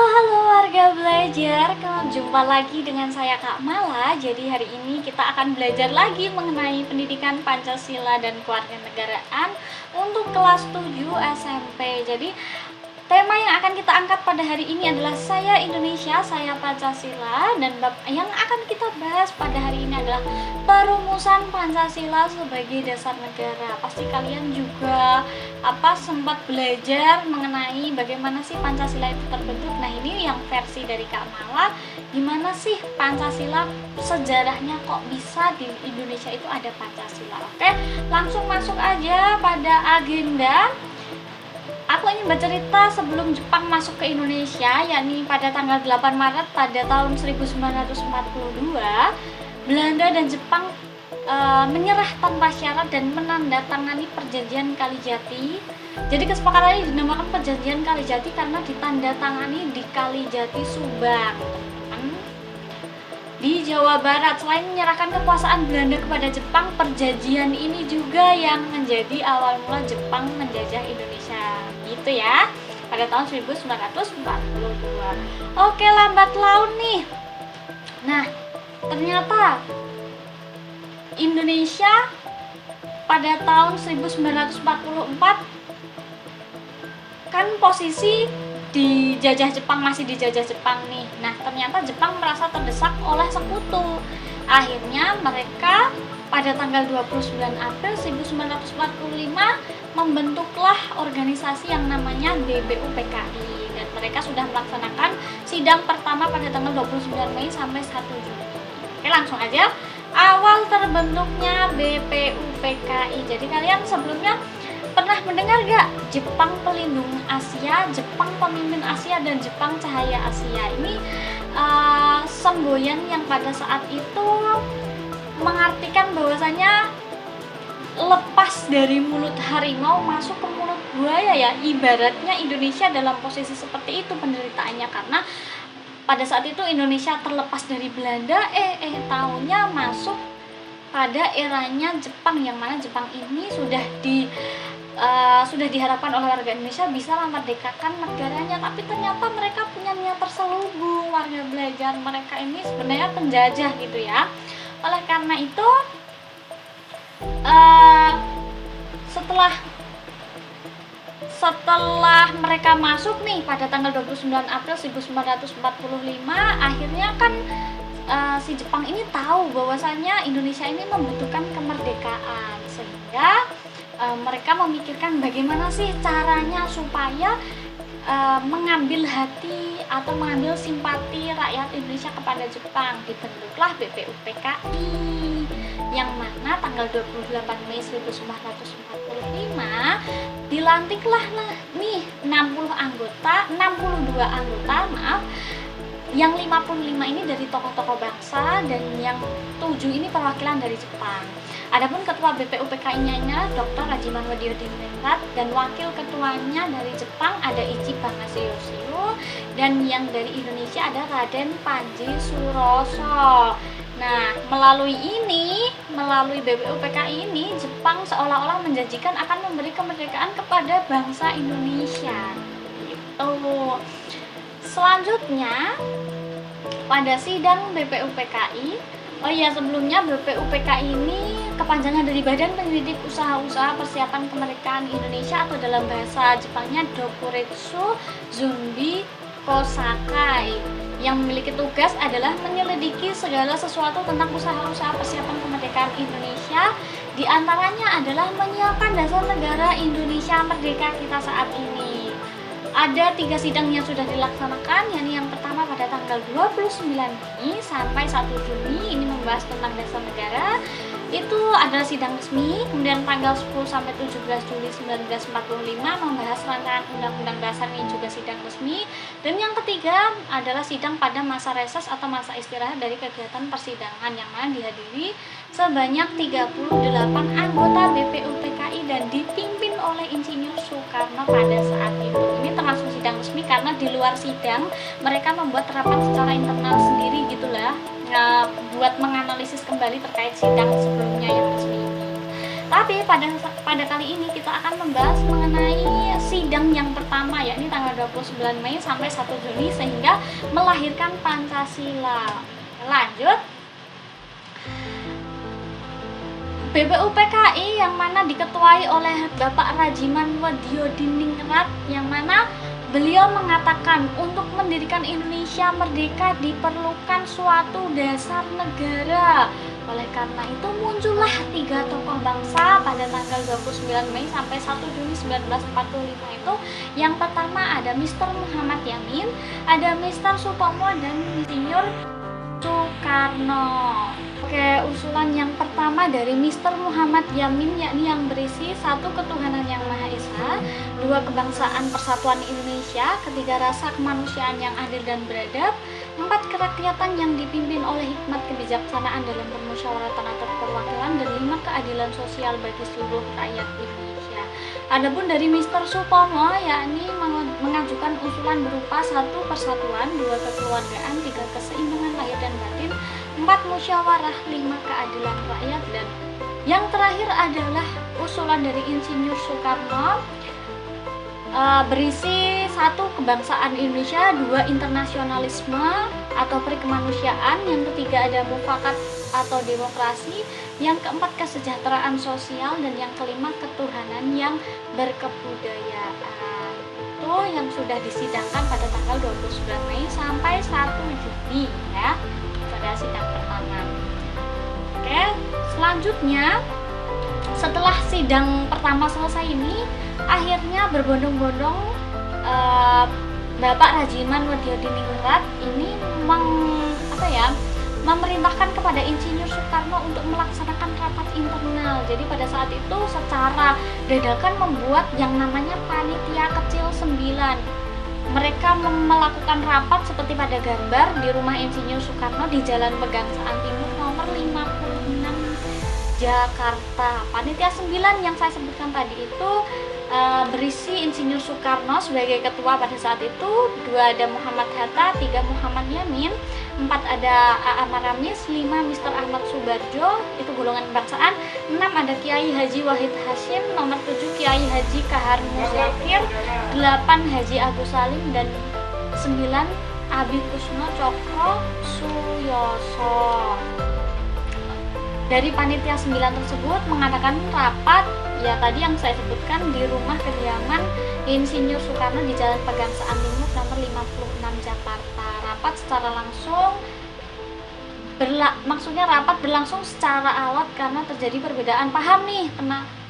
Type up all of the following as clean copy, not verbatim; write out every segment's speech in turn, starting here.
Halo warga belajar, jumpa lagi dengan saya Kak Mala. Jadi hari ini kita akan belajar lagi mengenai pendidikan Pancasila dan Kewarganegaraan untuk kelas 7 SMP. Jadi tema yang akan kita angkat pada hari ini adalah Saya Indonesia, Saya Pancasila. Dan bab yang akan kita bahas pada hari ini adalah perumusan Pancasila sebagai dasar negara. Pasti kalian juga sempat belajar mengenai bagaimana sih Pancasila itu terbentuk. Nah, ini yang versi dari Kak Mala, gimana sih Pancasila, sejarahnya kok bisa di Indonesia itu ada Pancasila. Oke, langsung masuk aja pada agenda. Aku ingin bercerita sebelum Jepang masuk ke Indonesia, yakni pada tanggal 8 Maret pada tahun 1942, Belanda dan Jepang menyerah tanpa syarat dan menandatangani Perjanjian Kalijati. Jadi kesepakatan ini dinamakan Perjanjian Kalijati karena ditandatangani di Kalijati, Subang, di Jawa Barat. Selain menyerahkan kekuasaan Belanda kepada Jepang, perjanjian ini juga yang menjadi awal mula Jepang menjajah Indonesia. Gitu ya, pada tahun 1942. Oke, lambat laun nih. Nah, ternyata Indonesia pada tahun 1944 kan posisi dijajah Jepang, masih dijajah Jepang nih. Nah, ternyata Jepang merasa terdesak oleh sekutu. Akhirnya mereka pada tanggal 29 April 1945 membentuklah organisasi yang namanya BPUPKI, dan mereka sudah melaksanakan sidang pertama pada tanggal 29 Mei sampai 1 Juni. Oke, langsung aja. Awal terbentuknya BPUPKI. Jadi kalian sebelumnya pernah mendengar gak Jepang Pelindung Asia, Jepang Pemimpin Asia, dan Jepang Cahaya Asia? Ini semboyan yang pada saat itu mengartikan bahwasanya lepas dari mulut harimau masuk ke mulut buaya ya. Ibaratnya Indonesia dalam posisi seperti itu penderitaannya, karena pada saat itu Indonesia terlepas dari Belanda, tahunnya masuk pada eranya Jepang, yang mana Jepang ini sudah diharapkan oleh warga Indonesia bisa memerdekakan negaranya, tapi ternyata mereka punya niat terselubung. Warga belajar, mereka ini sebenarnya penjajah gitu ya. Oleh karena itu setelah mereka masuk nih pada tanggal 29 April 1945, akhirnya kan si Jepang ini tahu bahwasanya Indonesia ini membutuhkan kemerdekaan, sehingga mereka memikirkan bagaimana sih caranya supaya mengambil hati atau mengambil simpati rakyat Indonesia kepada Jepang. Dibentuklah BPUPKI, yang mana tanggal 28 Mei 1945 dilantiklah nih 62 anggota, yang 55 ini dari tokoh-tokoh bangsa dan yang 7 ini perwakilan dari Jepang. Adapun ketua BPUPKI-nya Dr. Hajimanweddiodiningrat, dan wakil ketuanya dari Jepang ada Ichiban Yoshio, dan yang dari Indonesia ada Raden Panji Suroso. Nah, melalui BPUPKI ini, Jepang seolah-olah menjanjikan akan memberi kemerdekaan kepada bangsa Indonesia. Gitu. Selanjutnya, pada sidang BPUPKI, sebelumnya BPUPKI ini kepanjangan dari Badan Penyelidik Usaha-Usaha Persiapan Kemerdekaan Indonesia, atau dalam bahasa Jepangnya Dokuretsu Zunbi Kosakai, yang memiliki tugas adalah menyelidiki segala sesuatu tentang usaha-usaha persiapan kemerdekaan Indonesia. Di antaranya adalah menyiapkan dasar negara Indonesia merdeka kita saat ini. Ada 3 sidang yang sudah dilaksanakan, yakni yang pertama pada tanggal 29 Mei sampai 1 Juni, ini membahas tentang dasar negara. Itu adalah sidang resmi. Kemudian tanggal 10 sampai 17 Juli 1945 membahas rancangan undang-undang dasar, ini juga sidang resmi. Dan yang ketiga adalah sidang pada masa reses atau masa istirahat dari kegiatan persidangan, yang mana dihadiri sebanyak 38 anggota BPUPKI dan dipimpin oleh Insinyur Soekarno pada saat itu. Ini termasuk sidang resmi karena di luar sidang mereka membuat rapat secara internal sendiri gitulah, buat menganalisis kembali terkait sidang sebelumnya yang resmi ini. Tapi pada kali ini kita akan membahas mengenai sidang yang pertama, yakni tanggal 29 Mei sampai 1 Juni sehingga melahirkan Pancasila. Lanjut. BPUPKI yang mana diketuai oleh Bapak Rajiman Wadiodiningrat, yang mana beliau mengatakan untuk mendirikan Indonesia merdeka diperlukan suatu dasar negara. Oleh karena itu muncullah 3 tokoh bangsa pada tanggal 29 Mei sampai 1 Juni 1945 itu. Yang pertama ada Mr. Muhammad Yamin, ada Mr. Sutomo dan Insinyur Soekarno. Oke, usulan yang pertama dari Mr. Muhammad Yamin yakni yang berisi 1. Ketuhanan yang Maha Esa, 2. Kebangsaan Persatuan Indonesia, 3. Rasa kemanusiaan yang adil dan beradab, 4. Kerakyatan yang dipimpin oleh hikmat kebijaksanaan dalam permusyawaratan atau perwakilan, dan 5. Keadilan sosial bagi seluruh rakyat Indonesia. Adapun dari Mr. Sutomo yakni mengajukan usulan berupa 1. Persatuan, 2. Kekeluargaan, 3. Keseimbangan lahir dan batin, 4. Musyawarah, 5. Keadilan rakyat, dan yang terakhir adalah usulan dari Insinyur Soekarno berisi 1. Kebangsaan Indonesia, 2. Internasionalisme atau perikemanusiaan, yang ketiga ada mufakat atau demokrasi, yang keempat kesejahteraan sosial, dan yang kelima ketuhanan yang berkebudayaan. Itu yang sudah disidangkan pada tanggal 29 Mei sampai 1 Juni ya, pada sidang pertama. Oke, selanjutnya setelah sidang pertama selesai ini, akhirnya berbondong-bondong Bapak Rajiman Wadiodiningrat ini memerintahkan kepada Insinyur Soekarno untuk melaksanakan rapat internal. Jadi pada saat itu secara dadakan membuat yang namanya Panitia Kecil 9. Mereka melakukan rapat seperti pada gambar di rumah Insinyur Soekarno di Jalan Pegangsaan Timur nomor 56 Jakarta. Panitia 9 yang saya sebutkan tadi itu berisi Insinyur Soekarno sebagai ketua pada saat itu, 2 ada Muhammad Hatta, 3 Muhammad Yamin, 4 ada A.A. Maramis, 5 Mr. Ahmad Subarjo, itu golongan kebangsaan, 6 ada Kiai Haji Wahid Hasyim, nomor 7 Kiai Haji Kahar Muzakir, 8 Haji Agus Salim, dan 9 Abi Kusno Cokro Suyoso. Dari panitia 9 tersebut mengadakan rapat ya tadi yang saya sebutkan di rumah kediaman Insinyur Soekarno di Jalan Pegangsaan Timur nomor 56 Jakarta. Rapat secara langsung maksudnya rapat berlangsung secara alot karena terjadi perbedaan paham nih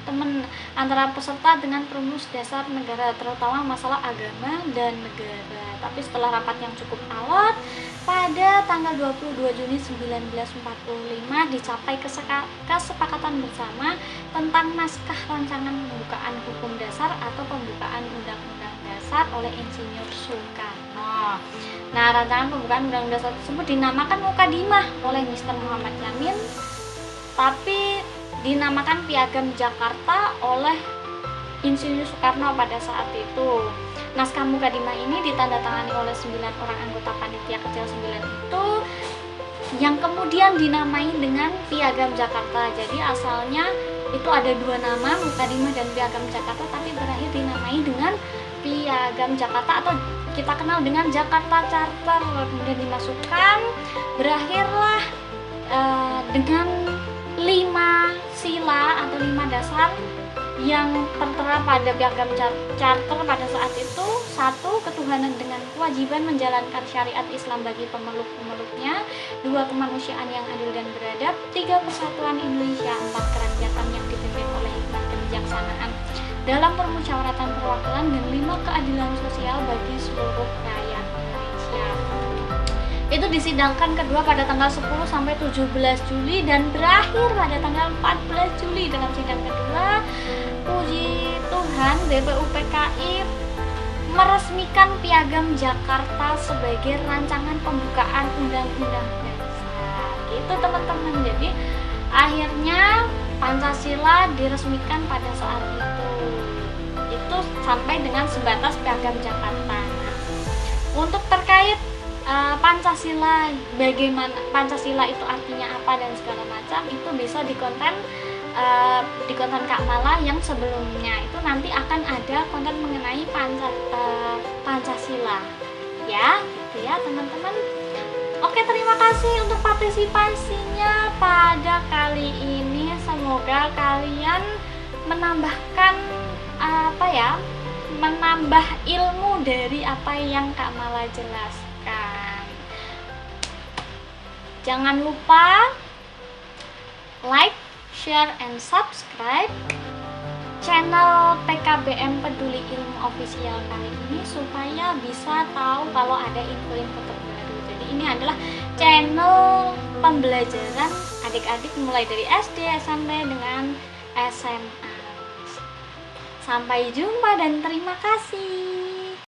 teman antara peserta dengan perumus dasar negara, terutama masalah agama dan negara. Tapi setelah rapat yang cukup alot, pada tanggal 22 Juni 1945 dicapai kesepakatan bersama tentang naskah rancangan pembukaan hukum dasar atau pembukaan undang-undang dasar oleh Insinyur Soekarno. Nah, rancangan pembukaan undang-undang dasar tersebut dinamakan Mukadimah oleh Mr. Muhammad Yamin, tapi dinamakan Piagam Jakarta oleh Insinyur Soekarno pada saat itu. Naskah Mukadimah ini ditandatangani oleh 9 orang anggota panitia kecil 9 itu, yang kemudian dinamai dengan Piagam Jakarta. Jadi asalnya itu ada 2 nama, Mukadimah dan Piagam Jakarta, tapi berakhir dinamai dengan Piagam Jakarta atau kita kenal dengan Jakarta Charter. Kemudian dimasukkan, berakhirlah dengan 5 sila atau 5 dasar yang tertera pada Piagam Charter pada saat itu. 1. Ketuhanan dengan kewajiban menjalankan syariat Islam bagi pemeluk-pemeluknya. 2. Kemanusiaan yang adil dan beradab. 3. Persatuan Indonesia. 4. Kerakyatan yang dipimpin oleh hikmat kebijaksanaan dalam permusyawaratan perwakilan, dan 5. Keadilan sosial bagi seluruh rakyat Indonesia. Itu disidangkan kedua pada tanggal 10 sampai 17 Juli dan berakhir pada tanggal 14 Juli dalam sidang kedua. Puji Tuhan, BPUPKI meresmikan Piagam Jakarta sebagai rancangan pembukaan undang-undang dasar. Gitu teman-teman. Jadi akhirnya Pancasila diresmikan pada saat itu. Itu sampai dengan sebatas Piagam Jakarta. Untuk terkait Pancasila, bagaimana Pancasila itu artinya apa dan segala macam, itu bisa di konten di konten Kak Mala yang sebelumnya itu nanti akan ada konten mengenai Pancasila ya, gitu ya teman-teman. Oke, terima kasih untuk partisipasinya pada kali ini. Semoga kalian menambahkan menambah ilmu dari apa yang Kak Mala jelaskan. Jangan lupa like, share, and subscribe channel PKBM Peduli Ilmu Official kali ini supaya bisa tahu kalau ada info-info terbaru. Jadi ini adalah channel pembelajaran adik-adik mulai dari SD, SMP dengan SMA. Sampai jumpa dan terima kasih.